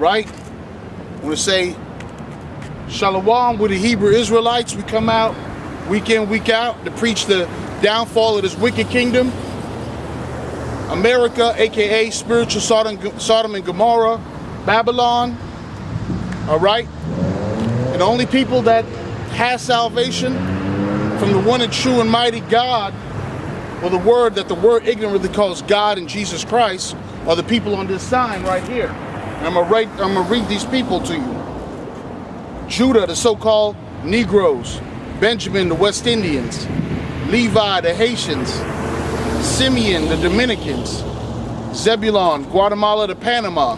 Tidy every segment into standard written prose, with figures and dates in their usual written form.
right? I want to say Shalom with the Hebrew Israelites. We come out week in, week out to preach the downfall of this wicked kingdom. America, aka spiritual Sodom and Gomorrah, Babylon. All right? And the only people that has salvation from the one and true and mighty God, or the word that the world ignorantly calls God and Jesus Christ, are the people on this sign right here. And I'm gonna read these people to you. Judah, the so-called Negroes. Benjamin, the West Indians. Levi, the Haitians. Simeon, the Dominicans. Zebulon, Guatemala to Panama.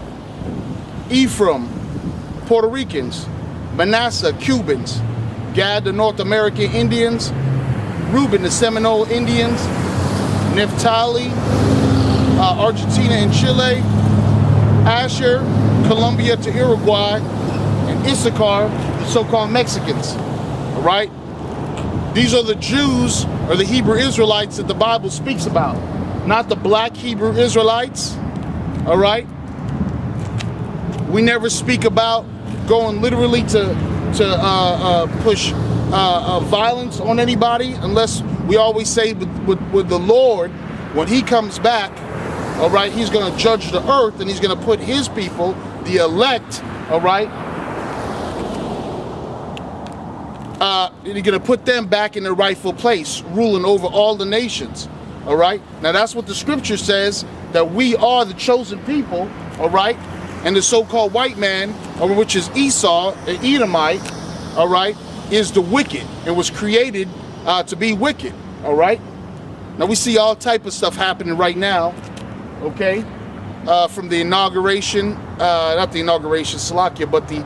Ephraim, Puerto Ricans. Manasseh, Cubans. Gad, the North American Indians. Reuben, the Seminole Indians. Naphtali, Argentina and Chile. Asher, Colombia to Uruguay. And Issachar, the so-called Mexicans. All right? These are the Jews, or the Hebrew Israelites that the Bible speaks about. Not the black Hebrew Israelites. All right? We never speak about going literally to push violence on anybody, unless we always say with the Lord, when he comes back, all right, he's going to judge the earth, and he's going to put his people, the elect, all right, he's going to put them back in their rightful place, ruling over all the nations. All right. Now that's what the scripture says, that we are the chosen people. All right. And the so-called white man, which is Esau, an Edomite, all right, is the wicked and was created to be wicked. All right. Now we see all type of stuff happening right now. Okay. From the inauguration, not the inauguration, Salakia, but the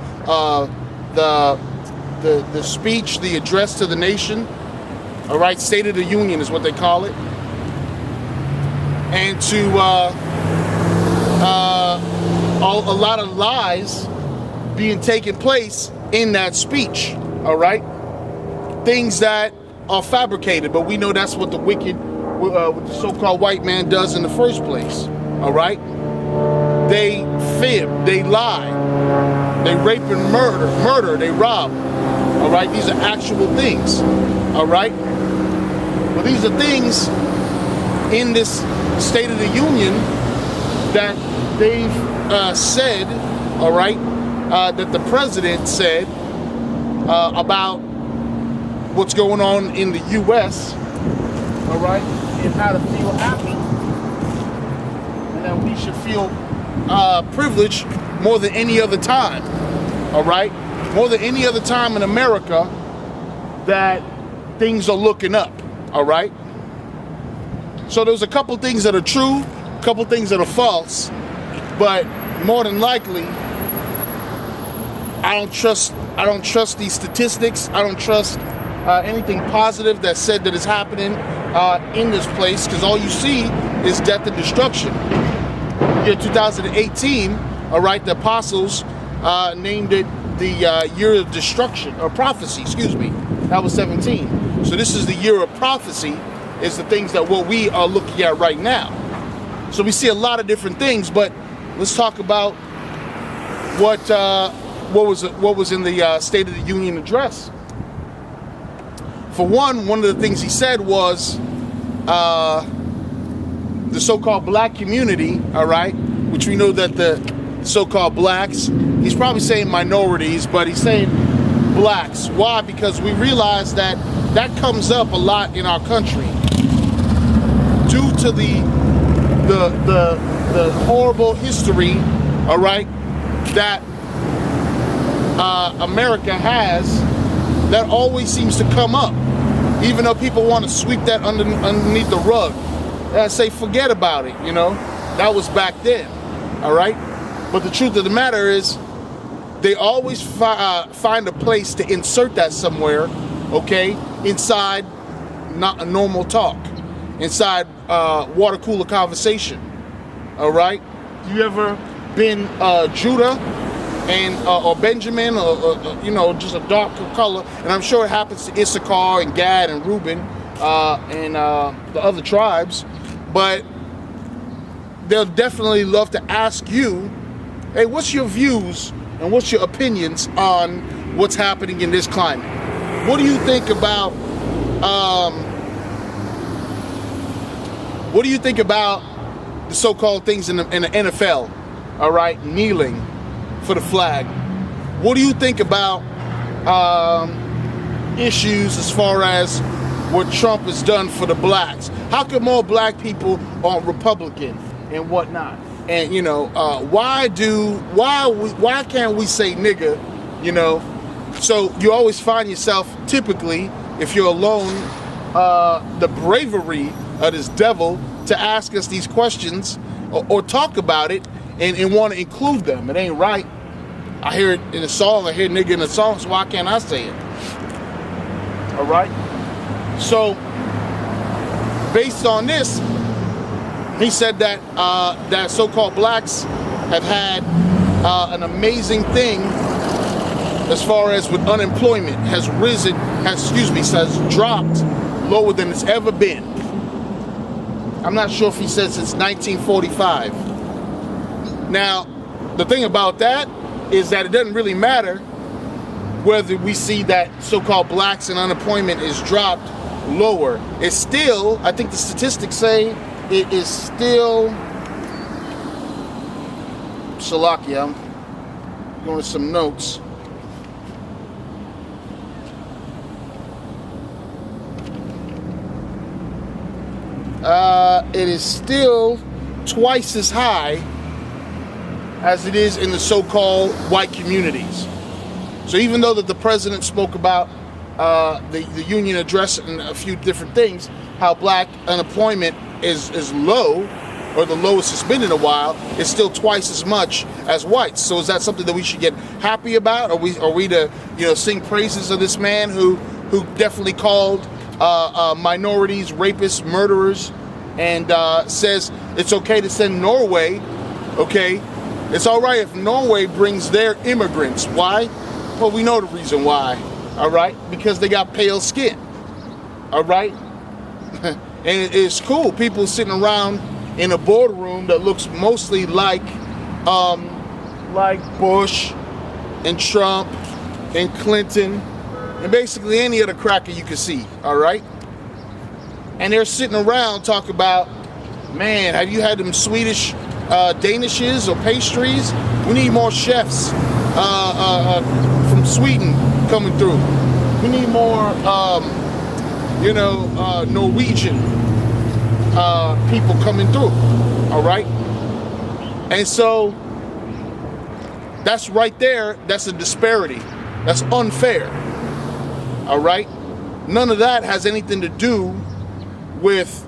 speech, the address to the nation. All right. State of the Union is what they call it. And to a lot of lies being taken place in that speech, all right? Things that are fabricated, but we know that's what the wicked, what the so-called white man does in the first place, all right? They fib, they lie, they rape and murder, they rob, all right? These are actual things, all right? Well, these are things in this State of the Union that they've said, all right, that the president said about what's going on in the U.S., all right, and how to feel happy, and that we should feel privileged more than any other time, all right, more than any other time in America, that things are looking up, all right. So there's a couple things that are true, a couple things that are false, but more than likely, I don't trust these statistics. I don't trust anything positive that said that is happening in this place, because all you see is death and destruction. Year 2018, all right, the apostles named it the year of destruction, or prophecy, excuse me. That was 17. So this is the year of prophecy, is the things that what we are looking at right now. So we see a lot of different things, but let's talk about what was in the State of the Union address. For one of the things he said was the so-called black community, all right, which we know that the so-called blacks, he's probably saying minorities, but he's saying blacks. Why? Because we realize that comes up a lot in our country due to the horrible history, all right, that America has, that always seems to come up, even though people want to sweep that underneath the rug and say forget about it, you know, that was back then, all right. But the truth of the matter is, they always find a place to insert that somewhere, okay, inside not a normal talk, inside water cooler conversation, all right. You ever been Judah and or Benjamin, or you know, just a darker color? And I'm sure it happens to Issachar and Gad and Reuben and the other tribes, but they'll definitely love to ask you hey, what's your views and what's your opinions on what's happening in this climate? What do you think about the so-called things in the NFL? All right, kneeling for the flag. What do you think about issues as far as what Trump has done for the blacks? How come more black people are Republican and whatnot? And why can't we say nigga? So you always find yourself, typically, if you're alone, the bravery of this devil to ask us these questions or talk about it and want to include them. It ain't right. I hear it in a song, I hear nigga in a song, so why can't I say it? All right? So, based on this, he said that that so-called blacks have had an amazing thing as far as with unemployment has dropped lower than it's ever been. I'm not sure if he said since 1945. Now, the thing about that is that it doesn't really matter whether we see that so-called blacks and unemployment is dropped lower. It's still, I think the statistics say it is still, Salakia, I'm going to some notes. It is still twice as high as it is in the so-called white communities. So even though that the president spoke about the union address and a few different things, how black unemployment is low, or the lowest it's been in a while, it's still twice as much as whites. So is that something that we should get happy about? Are we to sing praises of this man who definitely called minorities rapists, murderers, and says it's okay to send Norway? Okay, it's all right if Norway brings their immigrants. Why? Well, we know the reason why. All right, because they got pale skin. All right, and it's cool. People sitting around in a boardroom that looks mostly like Bush and Trump and Clinton and basically any other cracker you can see. All right, and they're sitting around talking about, man, have you had them Swedish danishes or pastries? We need more chefs from Sweden coming through. We need more, Norwegian people coming through. All right, and so that's right there. That's a disparity. That's unfair. All right, none of that has anything to do with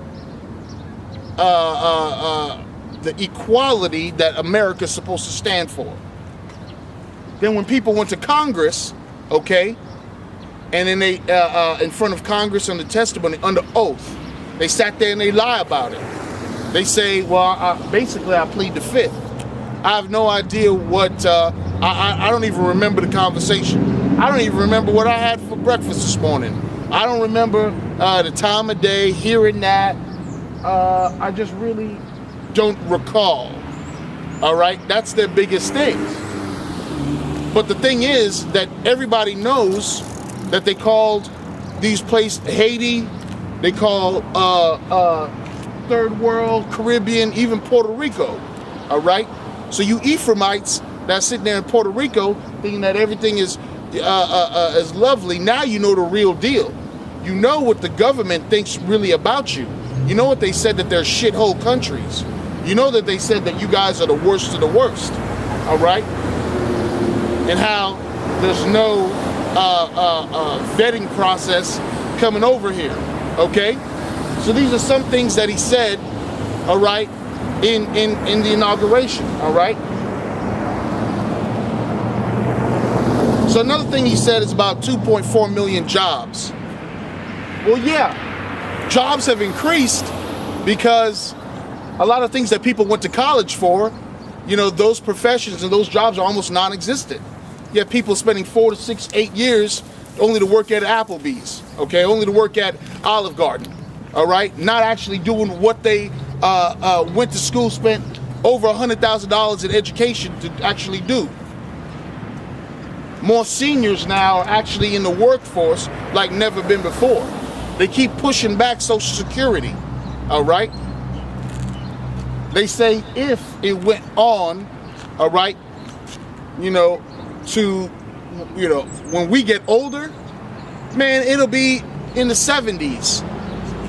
the equality that America's supposed to stand for. Then when people went to Congress, okay, and then they, in front of Congress under testimony, under oath, they sat there and they lie about it. They say, well, basically I plead the fifth. I have no idea what, I don't even remember the conversation. I don't even remember what I had for breakfast this morning. I don't remember the time of day, hearing that. I just really don't recall. All right, that's their biggest thing. But the thing is that everybody knows that they called these places Haiti, they call third world, Caribbean, even Puerto Rico. All right, so you Ephraimites that's sitting there in Puerto Rico thinking that everything is lovely. Now you know the real deal. You know what the government thinks really about you. You know what they said, that they're shithole countries. You know that they said that you guys are the worst of the worst. All right, and how there's no vetting process coming over here. Okay, so these are some things that he said. All right, in the inauguration. All right. So another thing he said is about 2.4 million jobs. Well, yeah, jobs have increased because a lot of things that people went to college for, those professions and those jobs are almost non-existent. You have people spending 4 to 6, 8 years only to work at Applebee's, okay, only to work at Olive Garden, all right, not actually doing what they went to school, spent over $100,000 in education to actually do. More seniors now are actually in the workforce like never been before. They keep pushing back Social Security, all right? They say if it went on, all right, when we get older, man, it'll be in the 70s,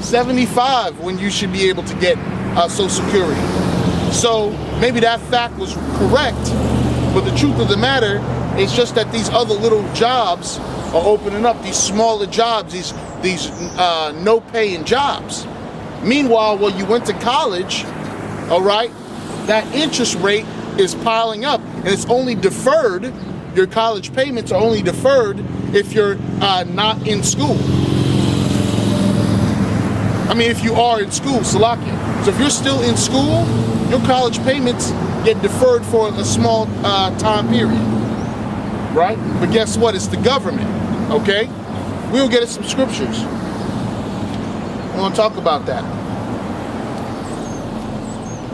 75 when you should be able to get Social Security. So maybe that fact was correct, but the truth of the matter is just that these other little jobs are opening up, these smaller jobs, these no-paying jobs. Meanwhile, when you went to college, all right, that interest rate is piling up, and it's only deferred. Your college payments are only deferred if you're not in school. I mean, if you are in school, Salakia. So if you're still in school, your college payments get deferred for a small time period, right? But guess what? It's the government, okay? We'll get some scriptures. We're going to talk about that.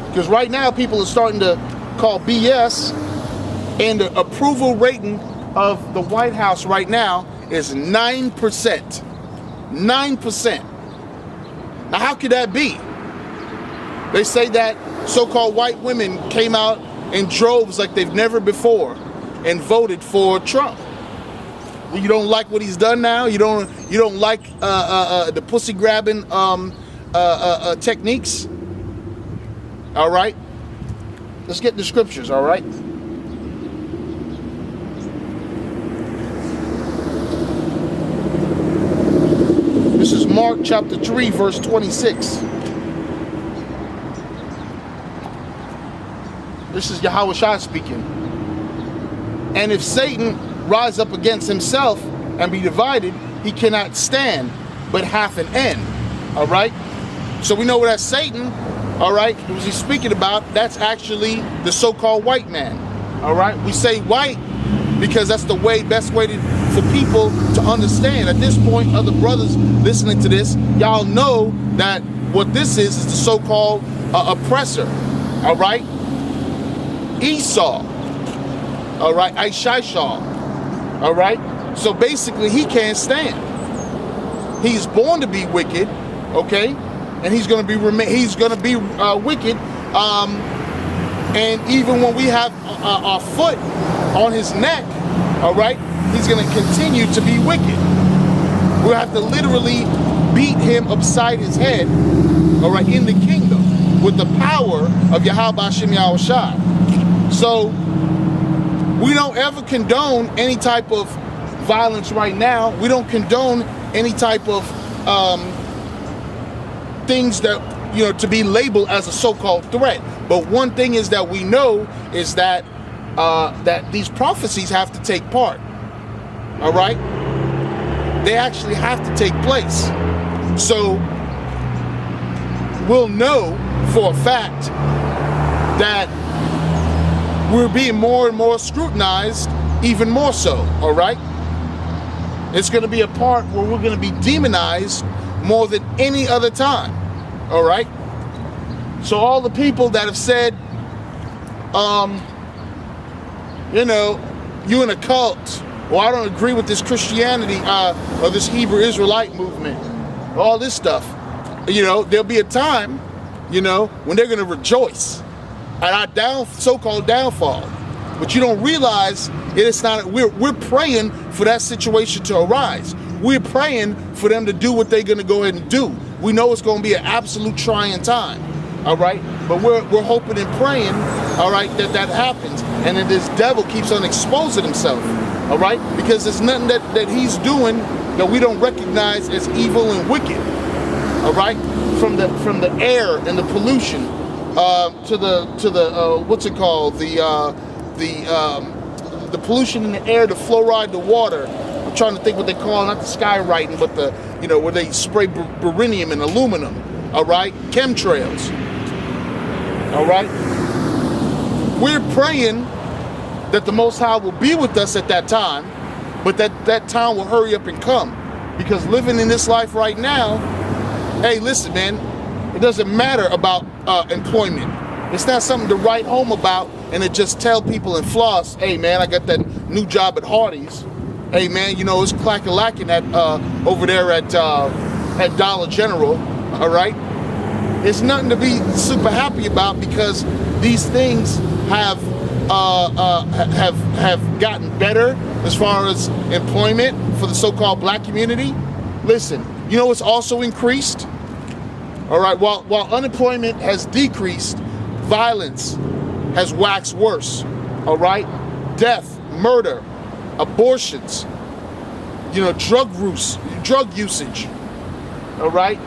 Because right now, people are starting to call BS, and the approval rating of the White House right now is 9%. 9%. Now, how could that be? They say that so-called white women came out in droves like they've never before and voted for Trump. You don't like what he's done now? You don't like the pussy grabbing techniques? All right. Let's get the scriptures, all right? This is Mark chapter 3, verse 26. This is Yahweh Shai speaking. And if Satan rise up against himself and be divided, he cannot stand, but hath an end. All right? So we know that's Satan. All right? What was he speaking about? That's actually the so-called white man. All right? We say white because that's the best way for people to understand. At this point, other brothers listening to this, y'all know that what this is the so-called oppressor. All right? Esau. All right? Ishashar. All right? So basically, he can't stand. He's born to be wicked, okay? And he's going to be wicked. And even when we have our foot on his neck, all right, he's going to continue to be wicked. We'll have to literally beat him upside his head, all right, in the kingdom with the power of Yahweh Hashem Yahweh Shai. So we don't ever condone any type of violence right now. We don't condone any type of things that, to be labeled as a so-called threat. But one thing is that we know is that that these prophecies have to take part. All right? They actually have to take place. So we'll know for a fact that we're being more and more scrutinized, even more so. All right? It's going to be a part where we're going to be demonized more than any other time. All right? So all the people that have said, you in a cult, or I don't agree with this Christianity or this Hebrew Israelite movement, all this stuff, there'll be a time, when they're going to rejoice at our so-called downfall. But you don't realize it's not. We're praying for that situation to arise. We're praying for them to do what they're going to go ahead and do. We know it's going to be an absolute trying time, all right? But we're hoping and praying, all right, that happens, and that this devil keeps on exposing himself, all right? Because there's nothing that he's doing that we don't recognize as evil and wicked, all right? From the air and the pollution to the what's it called, the pollution in the air, the fluoride, the water. I'm trying to think what they call, not the skywriting, but the, where they spray beryllium and aluminum, all right? Chemtrails, all right? We're praying that the Most High will be with us at that time, but that time will hurry up and come. Because living in this life right now, hey, listen, man, it doesn't matter about employment. It's not something to write home about and to just tell people and floss, hey man, I got that new job at Hardee's. Hey man, you know, it's clack-a-lacking at over there at Dollar General, all right? It's nothing to be super happy about, because these things have gotten better as far as employment for the so-called black community. Listen, you know what's also increased? All right, while unemployment has decreased, violence has waxed worse. All right, death, murder, abortions, you know, drug usage. All right,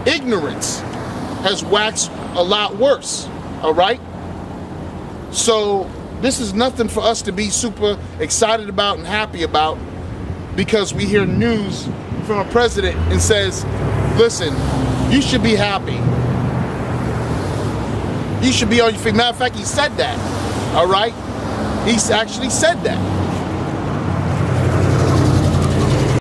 ignorance has waxed a lot worse. All right, so this is nothing for us to be super excited about and happy about, because we hear news from a president and says, listen, you should be happy. You should be on your feet. Matter of fact, he said that. All right? He actually said that.